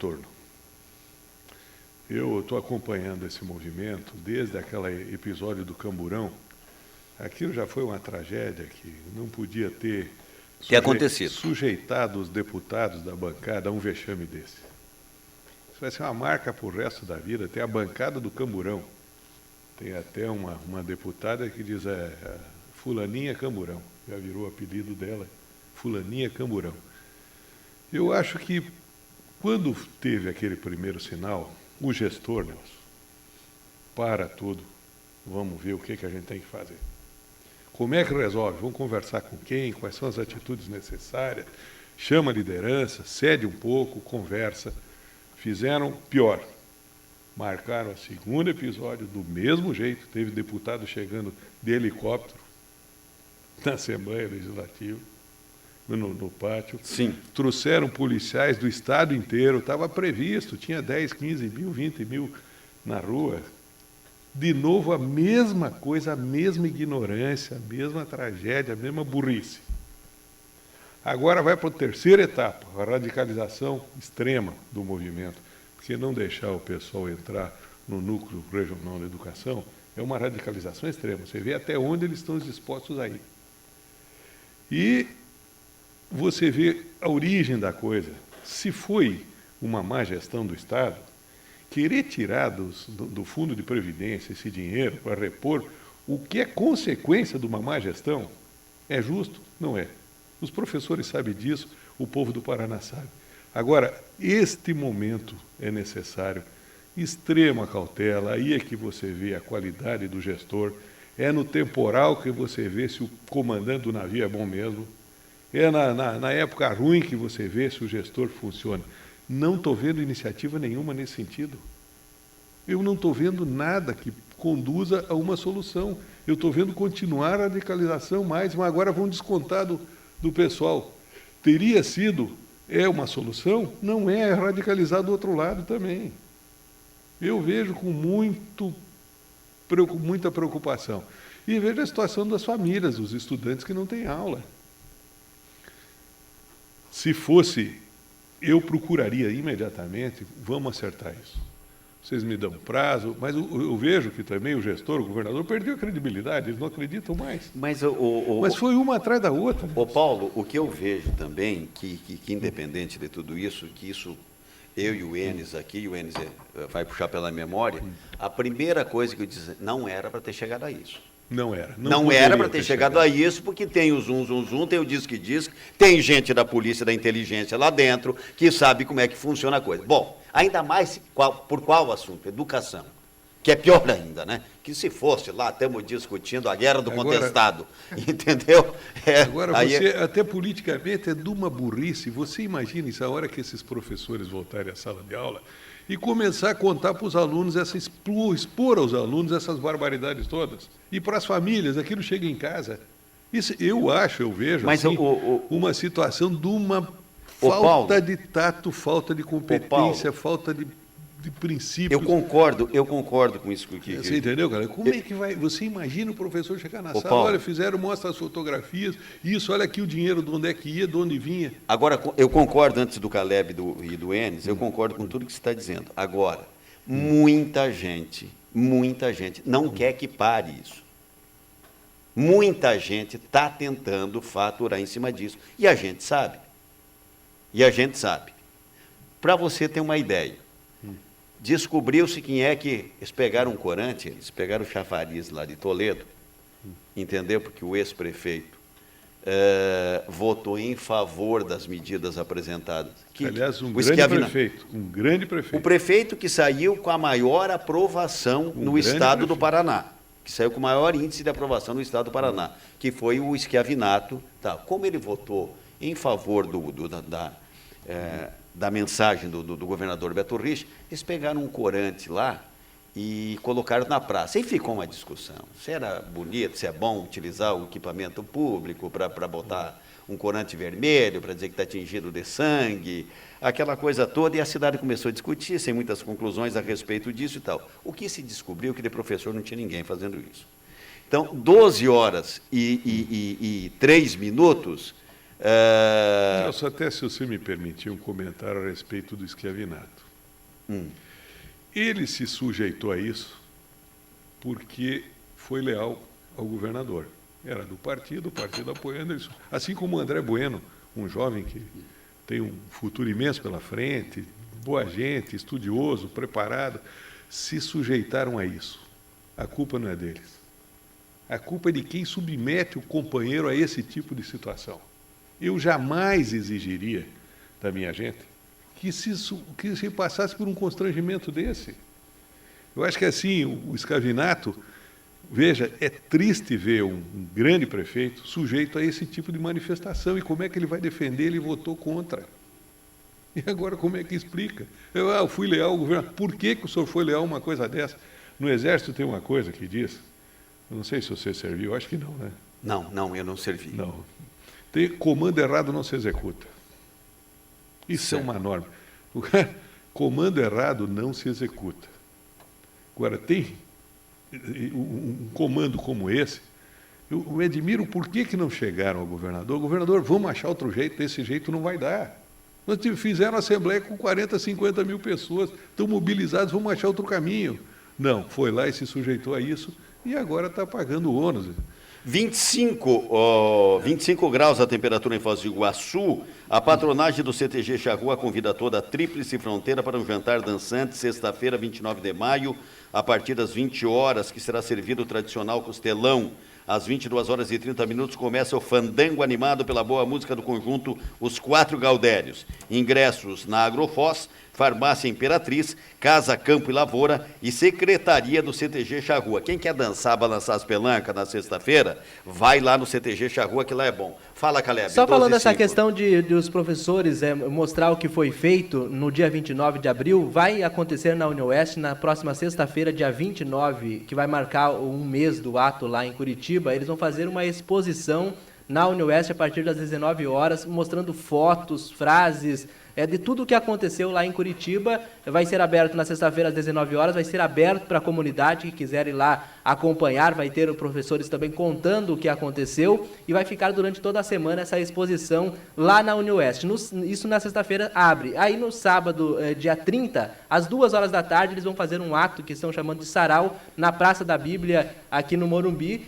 retorno. Eu estou acompanhando esse movimento desde aquele episódio do Camburão. Aquilo já foi uma tragédia que não podia ter acontecido. Sujeitado os deputados da bancada a um vexame desse. Isso vai ser uma marca para o resto da vida. Tem a bancada do Camburão. Tem até uma deputada que diz Fulaninha Camburão. Já virou o apelido dela, Fulaninha Camburão. Eu acho que quando teve aquele primeiro sinal, o gestor, Nelson, para tudo, vamos ver o que a gente tem que fazer. Como é que resolve? Vamos conversar com quem? Quais são as atitudes necessárias? Chama a liderança, cede um pouco, conversa. Fizeram pior. Marcaram o segundo episódio do mesmo jeito. Teve deputado chegando de helicóptero na Assembleia Legislativa, no pátio. Sim. Trouxeram policiais do estado inteiro. Estava previsto, tinha 10, 15 mil, 20 mil na rua. De novo, a mesma coisa, a mesma ignorância, a mesma tragédia, a mesma burrice. Agora vai para a terceira etapa, a radicalização extrema do movimento, porque não deixar o pessoal entrar no núcleo regional da educação é uma radicalização extrema. Você vê até onde eles estão dispostos a ir. E você vê a origem da coisa. Se foi uma má gestão do Estado, querer tirar do fundo de previdência esse dinheiro para repor o que é consequência de uma má gestão, é justo? Não é. Os professores sabem disso, o povo do Paraná sabe. Agora, este momento é necessário, extrema cautela, aí é que você vê a qualidade do gestor, é no temporal que você vê se o comandante do navio é bom mesmo, é na época ruim que você vê se o gestor funciona. Não estou vendo iniciativa nenhuma nesse sentido. Eu não estou vendo nada que conduza a uma solução. Eu estou vendo continuar a radicalização mais, mas agora vão descontar do pessoal. Teria sido, uma solução? Não é radicalizar do outro lado também. Eu vejo com muita preocupação. E vejo a situação das famílias, dos estudantes que não têm aula. Se fosse, eu procuraria imediatamente, vamos acertar isso. Vocês me dão prazo, mas eu vejo que também o gestor, o governador, perdeu a credibilidade, eles não acreditam mais. Mas foi uma atrás da outra. Ô Paulo, o que eu vejo também, que independente de tudo isso, que isso, eu e o Enes aqui, o Enes vai puxar pela memória, a primeira coisa que eu disse, não era para ter chegado a isso. Não era. Não era para ter chegado a isso, porque tem o zum, tem o diz, tem gente da polícia, da inteligência lá dentro, que sabe como é que funciona a coisa. Bom, ainda mais por qual assunto? Educação. Que é pior ainda, né? Que se fosse lá, estamos discutindo a guerra do contestado, entendeu? Agora, você, até politicamente, é de uma burrice. Você imagina isso, a hora que esses professores voltarem à sala de aula e começar a contar para os alunos, expor aos alunos essas barbaridades todas. E para as famílias, aquilo chega em casa. Isso, eu vejo mas assim, uma situação de uma falta Paulo, de tato, falta de competência, falta de princípios. Eu concordo com isso. Você entendeu, cara? Como é que vai? Você imagina o professor chegar na sala, Paulo, olha, mostra as fotografias, isso, olha aqui o dinheiro, de onde é que ia, de onde vinha. Agora, eu concordo, antes do Caleb e do Enes, eu concordo com tudo que você está dizendo. Agora, muita gente não quer que pare isso. Muita gente está tentando faturar em cima disso. E a gente sabe. Para você ter uma ideia, descobriu-se quem é que eles pegaram um corante, eles pegaram o chafariz lá de Toledo, entendeu? Porque o ex-prefeito votou em favor das medidas apresentadas. Aliás, um grande prefeito. O prefeito que saiu com a maior aprovação no estado do Paraná, que saiu com o maior índice de aprovação no estado do Paraná, que foi o Schiavinato. Tá. Como ele votou em favor da mensagem do governador Beto Richa, eles pegaram um corante lá e colocaram na praça. E ficou uma discussão. Se era bonito, se é bom utilizar o equipamento público para botar um corante vermelho, para dizer que está tingido de sangue, aquela coisa toda, e a cidade começou a discutir, sem muitas conclusões a respeito disso e tal. O que se descobriu é que de professor não tinha ninguém fazendo isso. Então, 12 horas e 3 minutos, Nelson, até se você me permitir um comentário a respeito do escravinato. Ele se sujeitou a isso porque foi leal ao governador. Era do partido, o partido apoiando isso. Assim como o André Bueno, um jovem que tem um futuro imenso pela frente, boa gente, estudioso, preparado, se sujeitaram a isso. A culpa não é deles. A culpa é de quem submete o companheiro a esse tipo de situação. Eu jamais exigiria da minha gente que se passasse por um constrangimento desse. Eu acho que assim, o escravinato, veja, é triste ver um grande prefeito sujeito a esse tipo de manifestação. E como é que ele vai defender? Ele votou contra. E agora como é que explica? Eu fui leal ao governo. Por que o senhor foi leal a uma coisa dessa? No Exército tem uma coisa que diz, eu não sei se você serviu, acho que não, né? Não, eu não servi. Não. Comando errado não se executa. Isso é uma norma. Comando errado não se executa. Agora, tem um comando como esse, eu me admiro por que não chegaram ao governador. Governador, vamos achar outro jeito, desse jeito não vai dar. Nós fizeram a Assembleia com 40, 50 mil pessoas, estão mobilizados, vamos achar outro caminho. Não, foi lá e se sujeitou a isso e agora está pagando o ônus. 25 graus a temperatura em Foz do Iguaçu. A patronagem do CTG Charrua convida toda a Tríplice Fronteira para um jantar dançante, sexta-feira, 29 de maio, a partir das 20 horas, que será servido o tradicional costelão. Às 22 horas e 30 minutos começa o fandango animado pela boa música do conjunto Os Quatro Gaudérios. Ingressos na Agrofoz, Farmácia Imperatriz, Casa Campo e Lavoura e Secretaria do CTG Charrua. Quem quer dançar, balançar as pelancas na sexta-feira, vai lá no CTG Charrua, que lá é bom. Fala, Caleb. Só falando essa questão de os professores mostrar o que foi feito no dia 29 de abril, vai acontecer na UniOeste na próxima sexta-feira, dia 29, que vai marcar um mês do ato lá em Curitiba. Eles vão fazer uma exposição na UniOeste a partir das 19 horas, mostrando fotos, frases, de tudo o que aconteceu lá em Curitiba. Vai ser aberto na sexta-feira às 19 horas, vai ser aberto para a comunidade que quiser ir lá acompanhar, vai ter professores também contando o que aconteceu e vai ficar durante toda a semana essa exposição lá na UniOeste. Isso na sexta-feira abre. Aí no sábado, dia 30, às 2 horas da tarde, eles vão fazer um ato que estão chamando de sarau na Praça da Bíblia, aqui no Morumbi,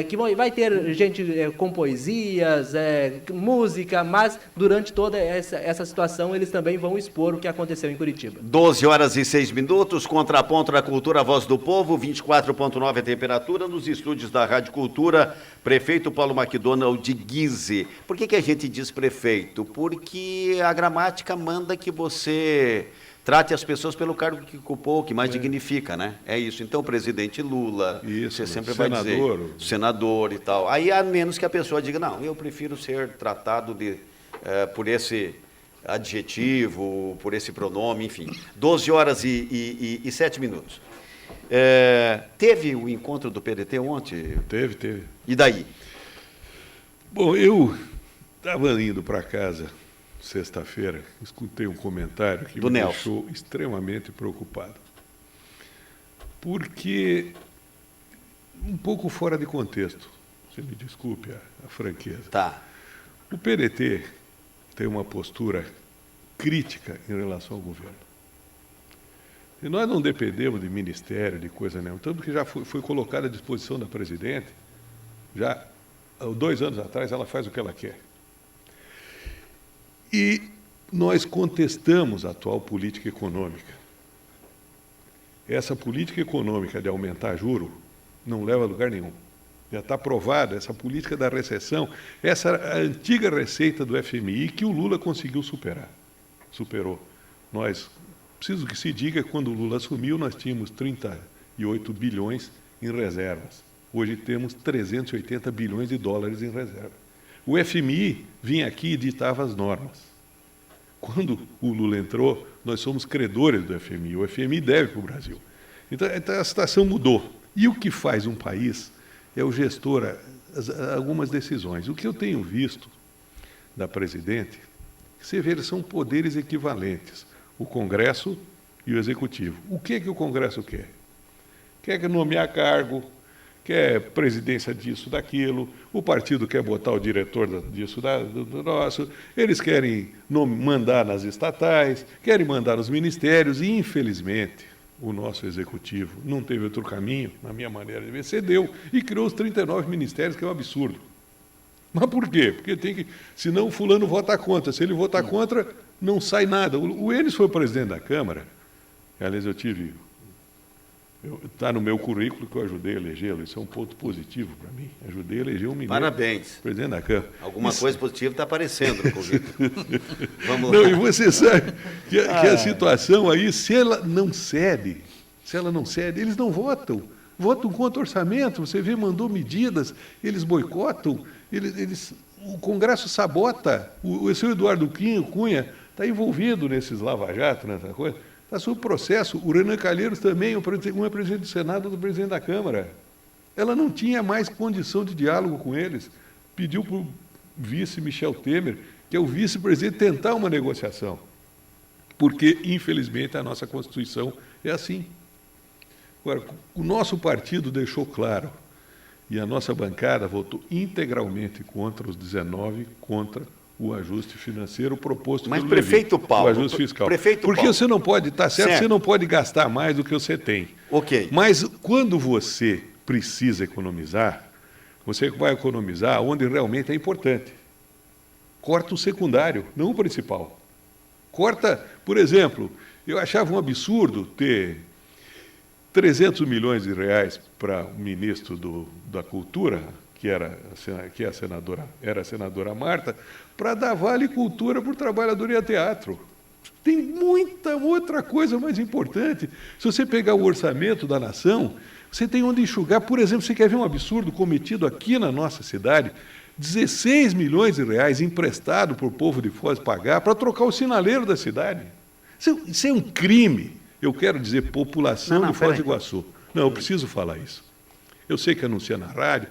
que vai ter gente com poesias, música, mas durante toda essa situação eles também vão expor o que aconteceu em Curitiba. 12 horas e 6 minutos, contraponto da cultura Voz do Povo, 24,9 a temperatura, nos estúdios da Rádio Cultura, prefeito Paulo McDonald de Guise. Por que a gente diz prefeito? Porque a gramática manda que você trate as pessoas pelo cargo que ocupou, que mais dignifica, né? É isso. Então, o presidente Lula, isso, você sempre senador, vai dizer, senador e tal. Aí, a menos que a pessoa diga, não, eu prefiro ser tratado por esse adjetivo, por esse pronome, enfim. 12 horas e 7 minutos. Teve o encontro do PDT ontem? Teve. E daí? Bom, eu estava indo para casa sexta-feira, escutei um comentário que me deixou extremamente preocupado. Porque, um pouco fora de contexto, você me desculpe a franqueza. Tá. O PDT tem uma postura crítica em relação ao governo. E nós não dependemos de ministério, de coisa nenhuma, tanto que já foi colocada à disposição da presidente, já há 2 anos atrás, ela faz o que ela quer. E nós contestamos a atual política econômica. Essa política econômica de aumentar juro não leva a lugar nenhum. Já está provada essa política da recessão, essa antiga receita do FMI que o Lula conseguiu superar. Superou. Preciso que se diga que quando o Lula assumiu, nós tínhamos 38 bilhões em reservas. Hoje temos 380 bilhões de dólares em reserva. O FMI vinha aqui e ditava as normas. Quando o Lula entrou, nós somos credores do FMI. O FMI deve para o Brasil. Então, a situação mudou. E o que faz um país é o gestor algumas decisões. O que eu tenho visto da presidente, você vê, são poderes equivalentes. O Congresso e o Executivo. O que o Congresso quer? Quer nomear cargo, quer presidência disso, daquilo, o partido quer botar o diretor disso, do nosso, eles querem mandar nas estatais, querem mandar nos ministérios, e, infelizmente, o nosso executivo não teve outro caminho, na minha maneira de ver, cedeu e criou os 39 ministérios, que é um absurdo. Mas por quê? Porque tem que, senão o fulano vota contra. Se ele votar contra, não sai nada. O Enes foi presidente da Câmara. Aliás, está no meu currículo que eu ajudei a elegê-lo. Isso é um ponto positivo para mim. Ajudei a eleger um mineiro. Parabéns. Presidente da Câmara. Alguma coisa positiva está aparecendo no currículo. Vamos não, lá. e você sabe que a situação aí, se ela não cede, eles não votam. Votam contra o orçamento. Você vê, mandou medidas, eles boicotam, o Congresso sabota. O seu Eduardo Cunha está envolvido nesses lava-jato, nessa coisa. Está sob processo. O Renan Calheiros também, um é presidente do Senado, outro presidente da Câmara. Ela não tinha mais condição de diálogo com eles. Pediu para o vice Michel Temer, que é o vice-presidente, tentar uma negociação. Porque, infelizmente, a nossa Constituição é assim. Agora, o nosso partido deixou claro, e a nossa bancada votou integralmente contra os 19, contra o ajuste financeiro proposto Mas, pelo prefeito Levy, Paulo, o ajuste fiscal. prefeito Porque Paulo, você não pode, tá certo, você não pode gastar mais do que você tem. Ok. Mas quando você precisa economizar, você vai economizar onde realmente é importante. Corta o secundário, não o principal. Corta, por exemplo, eu achava um absurdo ter 300 milhões de reais para o ministro da Cultura, que era a senadora Marta, para dar Vale Cultura para o trabalhador e a teatro. Tem muita outra coisa mais importante. Se você pegar o orçamento da nação, você tem onde enxugar. Por exemplo, você quer ver um absurdo cometido aqui na nossa cidade? 16 milhões de reais emprestado para o povo de Foz pagar para trocar o sinaleiro da cidade. Isso é um crime. Eu quero dizer população de Foz do Iguaçu. Não, eu preciso falar isso. Eu sei que anuncia na rádio.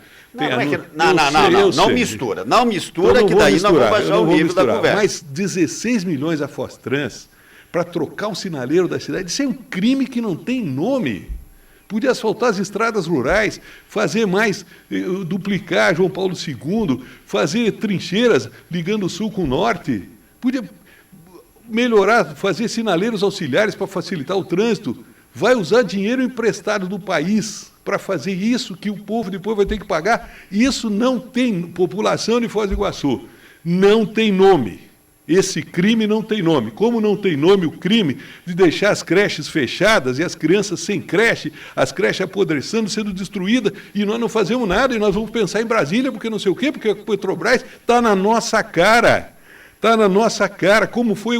Não mistura. Não mistura, que daí nós vamos baixar o nível da conversa. Mas 16 milhões a Fostrans para trocar o sinaleiro da cidade, isso é um crime que não tem nome. Podia asfaltar as estradas rurais, fazer mais, duplicar João Paulo II, fazer trincheiras ligando o sul com o norte. Podia melhorar, fazer sinaleiros auxiliares para facilitar o trânsito. Vai usar dinheiro emprestado do país para fazer isso que o povo depois vai ter que pagar. Isso não tem, população de Foz do Iguaçu, não tem nome. Esse crime não tem nome. Como não tem nome o crime de deixar as creches fechadas e as crianças sem creche, as creches apodrecendo, sendo destruídas, e nós não fazemos nada, e nós vamos pensar em Brasília, porque não sei o quê, porque a Petrobras está na nossa cara. Está na nossa cara. Como foi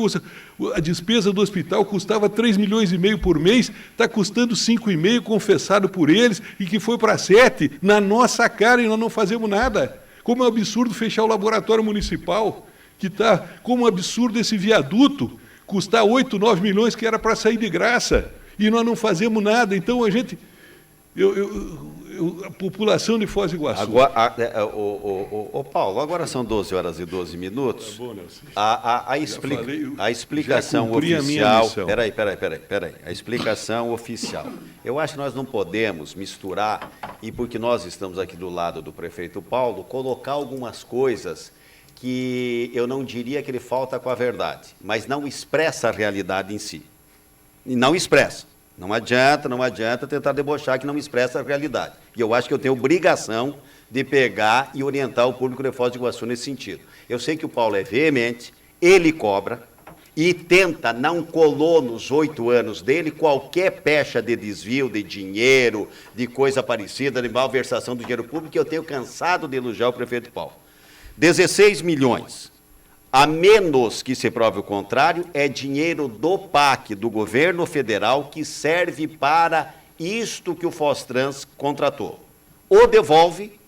a despesa do hospital, custava 3,5 milhões por mês, está custando 5,5 confessado por eles, e que foi para 7, na nossa cara, e nós não fazemos nada. Como é um absurdo fechar o laboratório municipal, que está, como um absurdo esse viaduto, custar 8, 9 milhões, que era para sair de graça, e nós não fazemos nada. Então, a gente... a população de Foz do Iguaçu... Agora, Paulo, agora são 12 horas e 12 minutos. Tá bom, Nelson. A explicação oficial... Peraí. A explicação oficial. Eu acho que nós não podemos misturar, e porque nós estamos aqui do lado do prefeito Paulo, colocar algumas coisas que eu não diria que ele falta com a verdade, mas não expressa a realidade em si. E não expressa. Não adianta tentar debochar que não expressa a realidade. E eu acho que eu tenho obrigação de pegar e orientar o público de Foz do Iguaçu nesse sentido. Eu sei que o Paulo é veemente, ele cobra e tenta, não colou nos 8 anos dele qualquer pecha de desvio de dinheiro, de coisa parecida, de malversação do dinheiro público, que eu tenho cansado de elogiar o prefeito Paulo. 16 milhões. A menos que se prove o contrário, é dinheiro do PAC, do governo federal, que serve para isto que o Fostrans contratou. Ou devolve,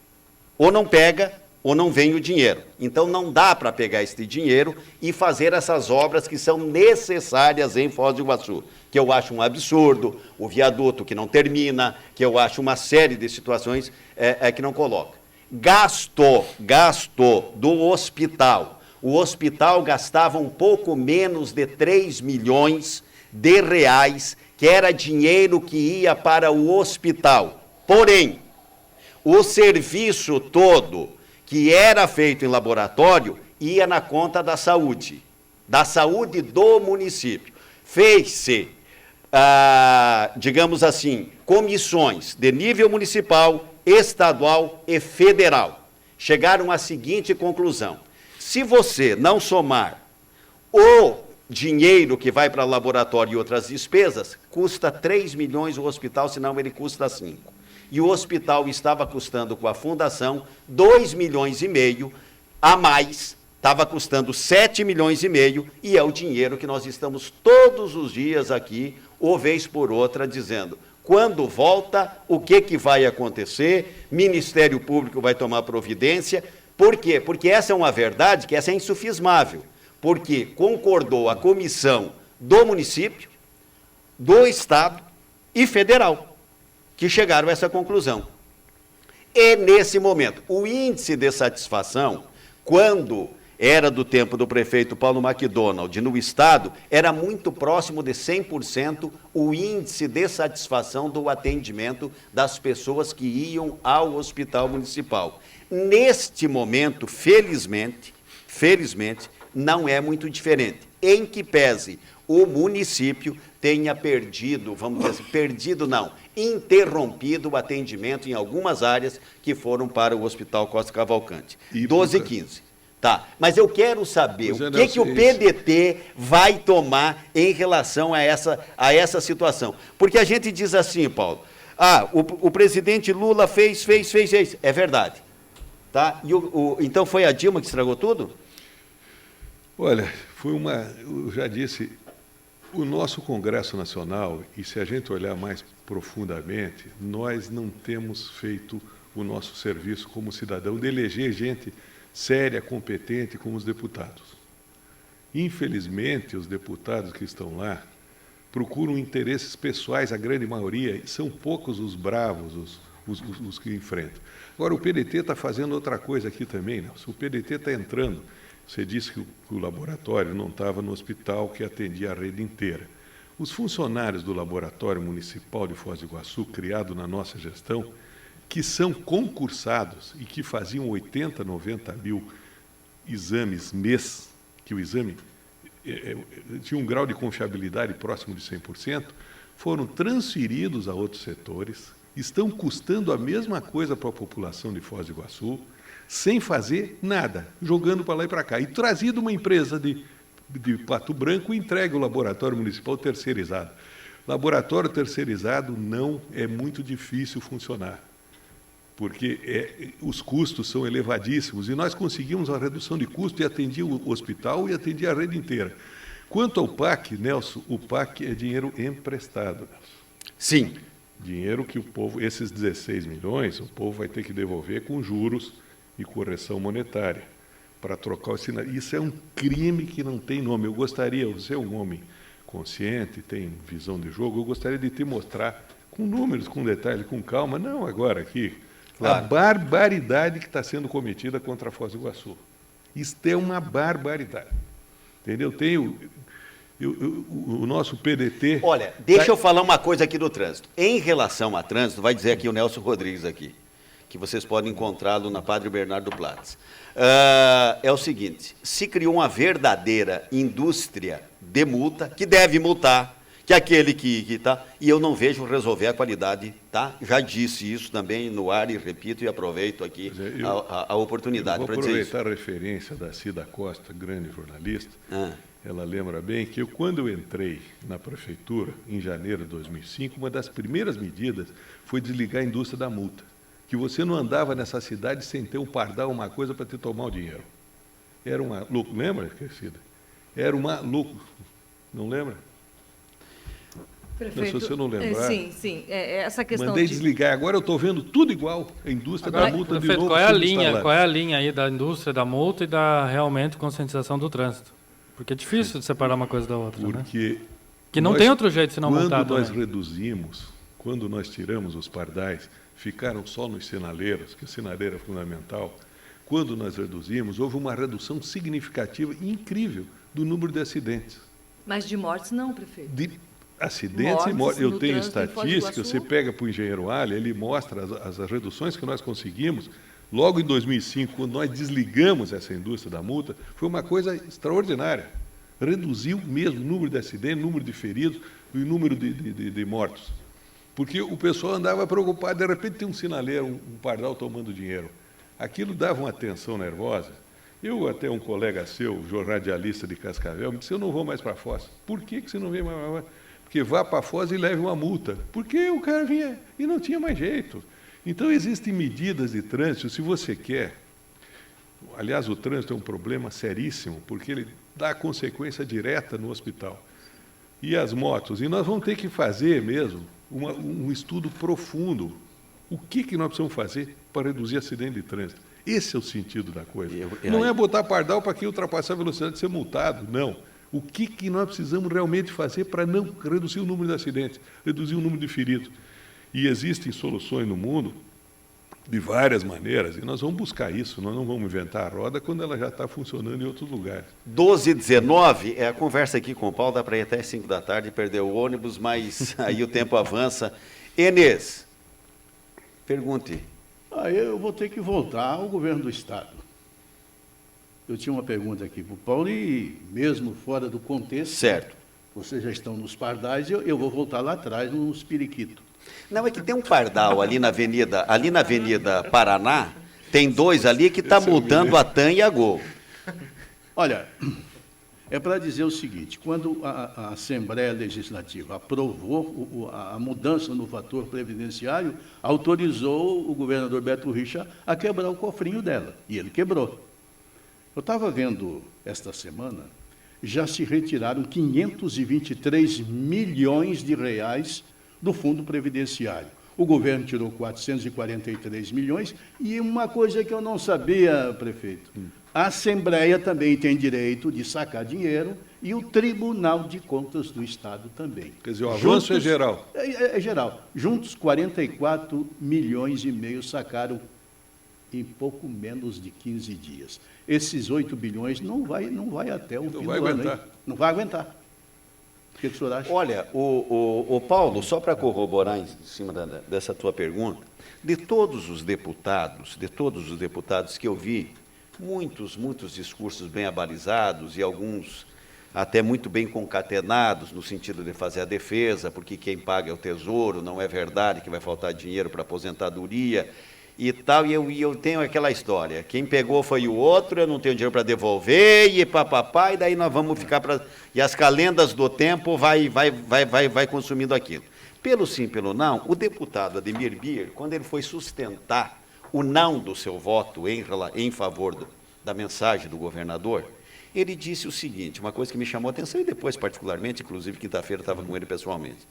ou não pega, ou não vem o dinheiro. Então, não dá para pegar este dinheiro e fazer essas obras que são necessárias em Foz do Iguaçu, que eu acho um absurdo, o viaduto que não termina, que eu acho uma série de situações que não coloca. Gastou do hospital. O hospital gastava um pouco menos de 3 milhões de reais, que era dinheiro que ia para o hospital. Porém, O serviço todo que era feito em laboratório ia na conta da saúde do município. Fez-se, digamos assim, comissões de nível municipal, estadual e federal. Chegaram à seguinte conclusão: se você não somar o dinheiro que vai para laboratório e outras despesas, custa 3 milhões o hospital, senão ele custa 5. E o hospital estava custando com a fundação 2 milhões e meio a mais, estava custando 7 milhões e meio, e é o dinheiro que nós estamos todos os dias aqui, ou vez por outra, dizendo: quando volta, o que vai acontecer, Ministério Público vai tomar providência. Por quê? Porque essa é uma verdade que essa é insufismável, porque concordou a comissão do município, do Estado e federal, que chegaram a essa conclusão. E, nesse momento, o índice de satisfação, quando era do tempo do prefeito Paulo McDonald, no Estado, era muito próximo de 100% o índice de satisfação do atendimento das pessoas que iam ao hospital municipal. Neste momento, felizmente, não é muito diferente, em que pese o município tenha perdido, vamos dizer assim, interrompido o atendimento em algumas áreas que foram para o Hospital Costa Cavalcante. 12 e 15. Tá, mas eu quero saber o que o PDT vai tomar em relação a essa situação. Porque a gente diz assim, Paulo, o presidente Lula fez. É verdade. Tá? Então foi a Dilma que estragou tudo? Olha, eu já disse, o nosso Congresso Nacional, e se a gente olhar mais profundamente, nós não temos feito o nosso serviço como cidadão de eleger gente séria, competente, como os deputados. Infelizmente, os deputados que estão lá procuram interesses pessoais, a grande maioria, e são poucos os bravos, os que enfrentam. Agora, o PDT está fazendo outra coisa aqui também, Nelson. O PDT está entrando. Você disse que o laboratório não estava no hospital que atendia a rede inteira. Os funcionários do Laboratório Municipal de Foz do Iguaçu, criado na nossa gestão, que são concursados e que faziam 80, 90 mil exames mês, que o exame tinha um grau de confiabilidade próximo de 100%, foram transferidos a outros setores, estão custando a mesma coisa para a população de Foz do Iguaçu, sem fazer nada, jogando para lá e para cá. E trazido uma empresa de Pato Branco e entregue o laboratório municipal terceirizado. Laboratório terceirizado não é muito difícil funcionar, porque os custos são elevadíssimos, e nós conseguimos uma redução de custo e atendia o hospital e atendia a rede inteira. Quanto ao PAC, Nelson, o PAC é dinheiro emprestado, Nelson. Sim. Dinheiro que o povo, esses 16 milhões, o povo vai ter que devolver com juros e correção monetária, para trocar o sinal. Isso é um crime que não tem nome. Eu gostaria, você é um homem consciente, tem visão de jogo, eu gostaria de te mostrar com números, com detalhes, com calma, não agora aqui, a barbaridade que está sendo cometida contra a Foz do Iguaçu. Isto é uma barbaridade. Entendeu? O nosso PDT... Olha, deixa eu falar uma coisa aqui do trânsito. Em relação a trânsito, vai dizer aqui o Nelson Rodrigues aqui, que vocês podem encontrá-lo na Padre Bernardo Platz. É o seguinte, se criou uma verdadeira indústria de multa, que deve multar, que é aquele que está, e eu não vejo resolver a qualidade, tá? Já disse isso também no ar e repito e aproveito aqui a oportunidade para dizer isso. Vou aproveitar a referência da Cida Costa, grande jornalista, ela lembra bem que quando eu entrei na prefeitura, em janeiro de 2005, uma das primeiras medidas foi desligar a indústria da multa, que você não andava nessa cidade sem ter um pardal, uma coisa para te tomar o dinheiro. Era uma louco, lembra, Cida? Era uma louco, não lembra? Prefeito, não, se você não lembrar. Sim. Essa questão mandei desligar. Agora eu estou vendo tudo igual. A indústria da multa prefeito, de novo. Qual é a linha aí da indústria da multa e da realmente conscientização do trânsito? Porque é difícil de separar uma coisa da outra, porque né? Que não tem outro jeito senão multar. Quando nós reduzimos, quando nós tiramos os pardais, ficaram só nos sinaleiros, que a sinaleira é fundamental. Quando nós reduzimos, houve uma redução significativa e incrível do número de acidentes. Mas de mortes não, prefeito. acidentes e Mortes mortes. Eu no tenho trânsito em Foz do estatística, Iguaçu. você pega para o engenheiro Ali, ele mostra as reduções que nós conseguimos. Logo em 2005, quando nós desligamos essa indústria da multa, foi uma coisa extraordinária. Reduziu mesmo o número de acidentes, o número de feridos e o número de mortos. Porque o pessoal andava preocupado, de repente tem um sinaleiro, um pardal tomando dinheiro. Aquilo dava uma tensão nervosa. Eu, até um colega seu, radialista de Cascavel, me disse, eu não vou mais para Foz. Por que você não vem mais? Porque vá para Foz e leve uma multa. Porque o cara vinha e não tinha mais jeito. Então, existem medidas de trânsito, se você quer. Aliás, o trânsito é um problema seríssimo, porque ele dá consequência direta no hospital. E as motos? E nós vamos ter que fazer mesmo um estudo profundo. O que nós precisamos fazer para reduzir acidente de trânsito? Esse é o sentido da coisa. Não é botar pardal para quem ultrapassar a velocidade e ser multado, não. O que nós precisamos realmente fazer para não reduzir o número de acidentes, reduzir o número de feridos? E existem soluções no mundo de várias maneiras, e nós vamos buscar isso, nós não vamos inventar a roda quando ela já está funcionando em outros lugares. 12h19, a conversa aqui com o Paulo, dá para ir até 5 da tarde, perder o ônibus, mas aí o tempo avança. Enes, pergunte. Eu vou ter que voltar ao governo do Estado. Eu tinha uma pergunta aqui para o Paulo, e mesmo fora do contexto, Certo. vocês já estão nos pardais, eu vou voltar lá atrás, nos periquitos. Não, é que tem um pardal ali na Avenida Paraná, tem dois ali que está multando a TAM e a Gol. Olha, é para dizer o seguinte, quando a Assembleia Legislativa aprovou a mudança no fator previdenciário, autorizou o governador Beto Richa a quebrar o cofrinho dela, e ele quebrou. Eu estava vendo esta semana, já se retiraram 523 milhões de reais do Fundo Previdenciário. O governo tirou 443 milhões, e uma coisa que eu não sabia, prefeito, a Assembleia também tem direito de sacar dinheiro, e o Tribunal de Contas do Estado também. Quer dizer, o avanço é geral. É geral. Juntos, 44 milhões e meio sacaram em pouco menos de 15 dias. Esses 8 bilhões não vai até o fim do ano. Hein? Não vai aguentar. O que o senhor acha? Olha, o Paulo, só para corroborar em cima dessa tua pergunta, de todos os deputados que eu vi, muitos discursos bem abalizados e alguns até muito bem concatenados no sentido de fazer a defesa, porque quem paga é o Tesouro, não é verdade que vai faltar dinheiro para aposentadoria e tal, e eu tenho aquela história, quem pegou foi o outro, eu não tenho dinheiro para devolver, e papapá, e daí nós vamos ficar para... E as calendas do tempo vai consumindo aquilo. Pelo sim, pelo não, o deputado Ademir Bier, quando ele foi sustentar o não do seu voto em favor da mensagem do governador, ele disse o seguinte, uma coisa que me chamou a atenção, e depois, particularmente, inclusive, quinta-feira, estava com ele pessoalmente,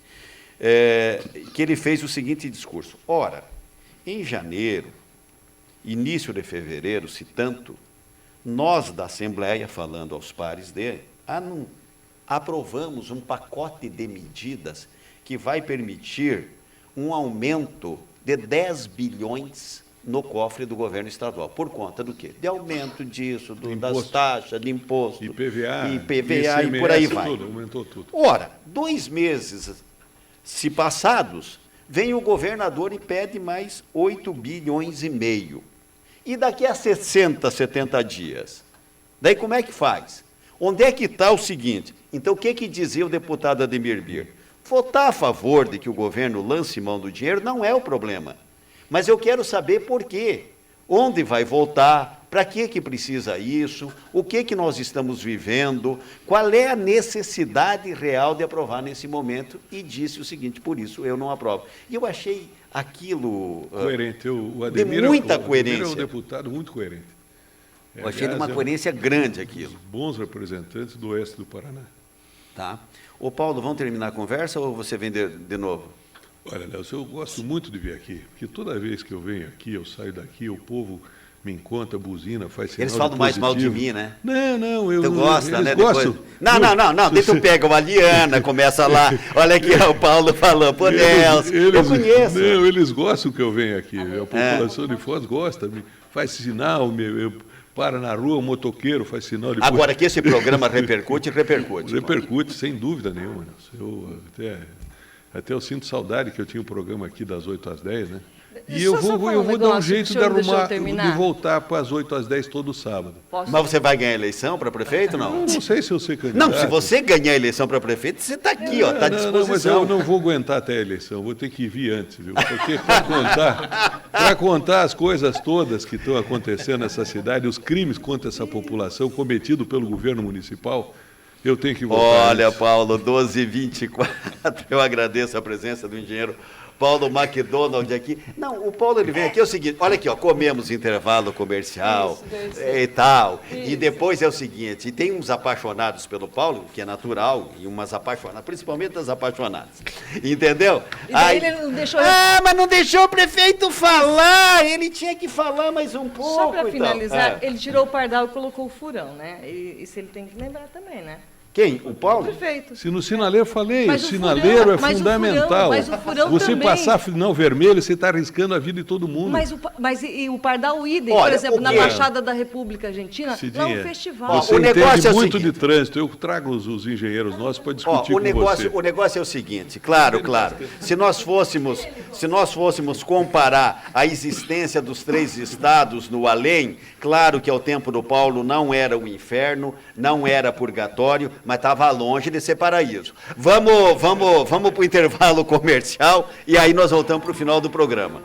que ele fez o seguinte discurso: ora, em janeiro, início de fevereiro, se tanto, nós da Assembleia, falando aos pares dele, aprovamos um pacote de medidas que vai permitir um aumento de 10 bilhões no cofre do governo estadual. Por conta do quê? De aumento disso, das taxas, de imposto, IPVA e por aí vai. Tudo, aumentou tudo. Ora, 2 meses se passados, vem o governador e pede mais 8 bilhões e meio. E daqui a 60, 70 dias? Daí como é que faz? Onde é que está o seguinte? Então, o que dizia o deputado Ademir Bier? Votar a favor de que o governo lance mão do dinheiro não é o problema. Mas eu quero saber por quê. Onde vai voltar? Para que precisa isso? O que nós estamos vivendo? Qual é a necessidade real de aprovar nesse momento? E disse o seguinte, por isso eu não aprovo. E eu achei aquilo coerente. O Ademir, de muita coerência. coerência. É um deputado muito coerente. Eu achei de uma coerência grande aquilo. Bons representantes do oeste do Paraná. Tá. Ô Paulo, vamos terminar a conversa ou você vem de novo? Olha, Nelson, eu gosto muito de vir aqui, porque toda vez que eu venho aqui, eu saio daqui, o povo me encontra, buzina, faz sinal. Eles falam mais mal de mim, né? Não, eu... Tu gosta, né? Gostam. Não, daí tu pega uma Liana, começa lá, olha aqui, o Paulo falou, pô, Nelson, eu conheço. Não, eles gostam que eu venho aqui, a população de Foz gosta, faz sinal, para na rua, o motoqueiro faz sinal de... Agora que esse programa repercute, repercute. Repercute, sem dúvida nenhuma. Eu até eu sinto saudade que eu tinha um programa aqui das 8 às 10, né? E eu vou dar um jeito de arrumar, de voltar para as 8 às 10 todo sábado. Mas você vai ganhar a eleição para prefeito, não? Não sei se eu sei candidato. Não, se você ganhar a eleição para prefeito, você está aqui, ó, está à disposição. Não, mas eu não vou aguentar até a eleição, vou ter que vir antes, viu? Porque para contar as coisas todas que estão acontecendo nessa cidade, os crimes contra essa população cometidos pelo governo municipal, eu tenho que voltar. Olha, antes. Paulo, 12h24, eu agradeço a presença do engenheiro Paulo McDonald aqui. Não, o Paulo ele vem aqui, é o seguinte, olha aqui, ó, comemos intervalo comercial e tal, e depois é o seguinte, e tem uns apaixonados pelo Paulo, que é natural, e umas apaixonadas, principalmente as apaixonadas, entendeu? E daí ele não deixou... mas não deixou o prefeito falar, ele tinha que falar mais um pouco. Só para e tal. finalizar, ele tirou o pardal e colocou o furão, né? E isso ele tem que lembrar também, né? Quem? O Paulo? Perfeito. Se no sinaleiro eu falei, Mas o o sinaleiro furão- é mas o fundamental. furão- mas o furão você também. passar sinal vermelho, você está arriscando a vida de todo mundo. Mas e o pardal idem, Olha, por exemplo, o na quê? Baixada da República Argentina, lá é Cidinha, um festival. você O entende negócio é o muito seguinte. de trânsito. Eu trago os engenheiros nossos para Ó, discutir o com você. negócio é o seguinte, claro. Se nós fôssemos comparar a existência dos 3 estados no além, claro que ao tempo do Paulo não era o inferno, não era purgatório, mas estava longe de ser paraíso. Vamos para o intervalo comercial e aí nós voltamos para o final do programa.